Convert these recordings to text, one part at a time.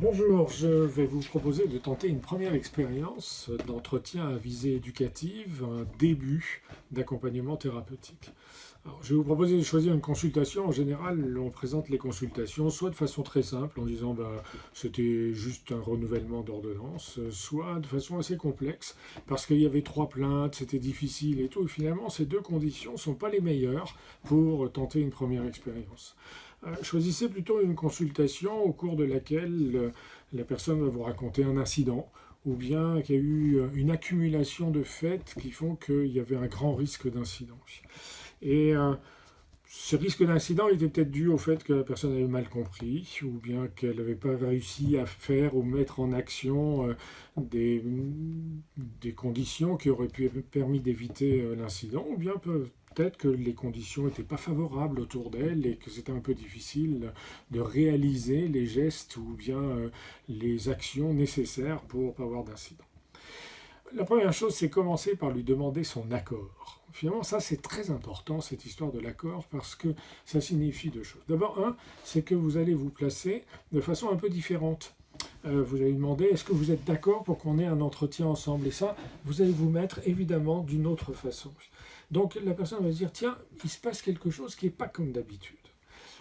Bonjour, je vais vous proposer de tenter une première expérience d'entretien à visée éducative, un début d'accompagnement thérapeutique. Alors, je vais vous proposer de choisir une consultation. En général, on présente les consultations soit de façon très simple en disant c'était juste un renouvellement d'ordonnance, soit de façon assez complexe parce qu'il y avait 3 plaintes, c'était difficile et tout. Et finalement, ces deux conditions ne sont pas les meilleures pour tenter une première expérience. Choisissez plutôt une consultation au cours de laquelle la personne va vous raconter un incident ou bien qu'il y a eu une accumulation de faits qui font qu'il y avait un grand risque d'incident. Et ce risque d'incident était peut-être dû au fait que la personne avait mal compris ou bien qu'elle n'avait pas réussi à faire ou mettre en action des conditions qui auraient pu permis d'éviter l'incident ou bien peut-être que les conditions n'étaient pas favorables autour d'elle et que c'était un peu difficile de réaliser les gestes ou bien les actions nécessaires pour ne pas avoir d'incident. La première chose, c'est commencer par lui demander son accord. Finalement, ça, c'est très important, cette histoire de l'accord, parce que ça signifie deux choses. D'abord, c'est que vous allez vous placer de façon un peu différente. Vous allez demander, est-ce que vous êtes d'accord pour qu'on ait un entretien ensemble? Et ça, vous allez vous mettre évidemment d'une autre façon. Donc, la personne va se dire, tiens, il se passe quelque chose qui n'est pas comme d'habitude.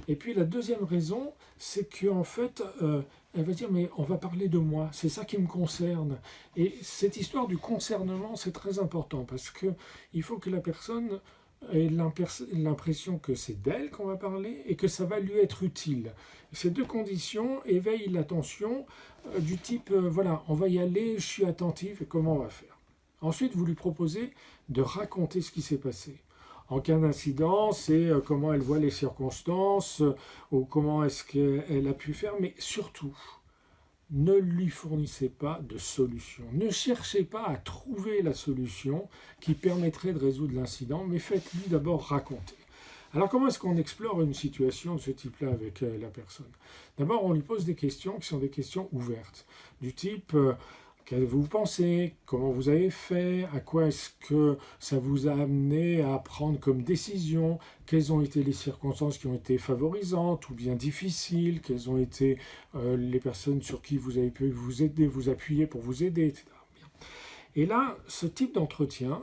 Et puis la deuxième raison, c'est qu'en fait, elle va dire, mais on va parler de moi, c'est ça qui me concerne. Et cette histoire du concernement, c'est très important, parce qu'il faut que la personne ait l'impression que c'est d'elle qu'on va parler et que ça va lui être utile. Ces deux conditions éveillent l'attention du type, voilà, on va y aller, je suis attentif, et comment on va faire. Ensuite, vous lui proposez de raconter ce qui s'est passé. En cas d'incident, c'est comment elle voit les circonstances ou comment est-ce qu'elle a pu faire, mais surtout, ne lui fournissez pas de solution. Ne cherchez pas à trouver la solution qui permettrait de résoudre l'incident, mais faites-lui d'abord raconter. Alors comment est-ce qu'on explore une situation de ce type-là avec la personne? D'abord, on lui pose des questions qui sont des questions ouvertes, du type qu'avez-vous pensé? Comment vous avez fait? À quoi est-ce que ça vous a amené à prendre comme décision? Quelles ont été les circonstances qui ont été favorisantes ou bien difficiles? Quelles ont été les personnes sur qui vous avez pu vous aider, vous appuyer pour vous aider, etc. Et là, ce type d'entretien,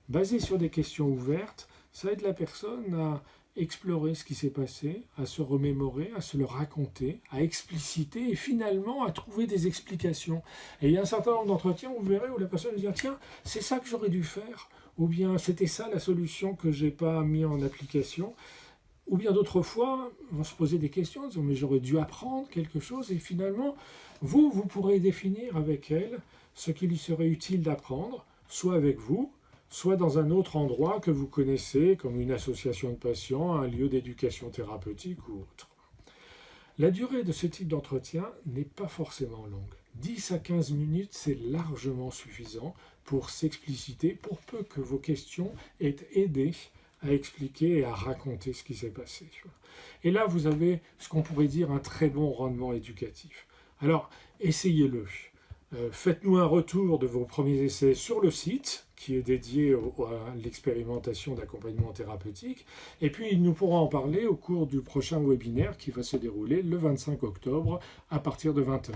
basé sur des questions ouvertes, ça aide la personne à explorer ce qui s'est passé, à se remémorer, à se le raconter, à expliciter et finalement à trouver des explications. Et il y a un certain nombre d'entretiens, vous verrez, où la personne va dire tiens, c'est ça que j'aurais dû faire, ou bien c'était ça la solution que je n'ai pas mis en application. Ou bien d'autres fois, vont se poser des questions, en disant mais j'aurais dû apprendre quelque chose, et finalement, vous pourrez définir avec elle ce qui lui serait utile d'apprendre, soit avec vous, soit dans un autre endroit que vous connaissez, comme une association de patients, un lieu d'éducation thérapeutique ou autre. La durée de ce type d'entretien n'est pas forcément longue. 10 à 15 minutes, c'est largement suffisant pour s'expliciter, pour peu que vos questions aient aidé à expliquer et à raconter ce qui s'est passé. Et là, vous avez ce qu'on pourrait dire un très bon rendement éducatif. Alors, essayez-le. Faites-nous un retour de vos premiers essais sur le site qui est dédié à l'expérimentation d'accompagnement thérapeutique. Et puis, nous pourrons en parler au cours du prochain webinaire qui va se dérouler le 25 octobre à partir de 20 h.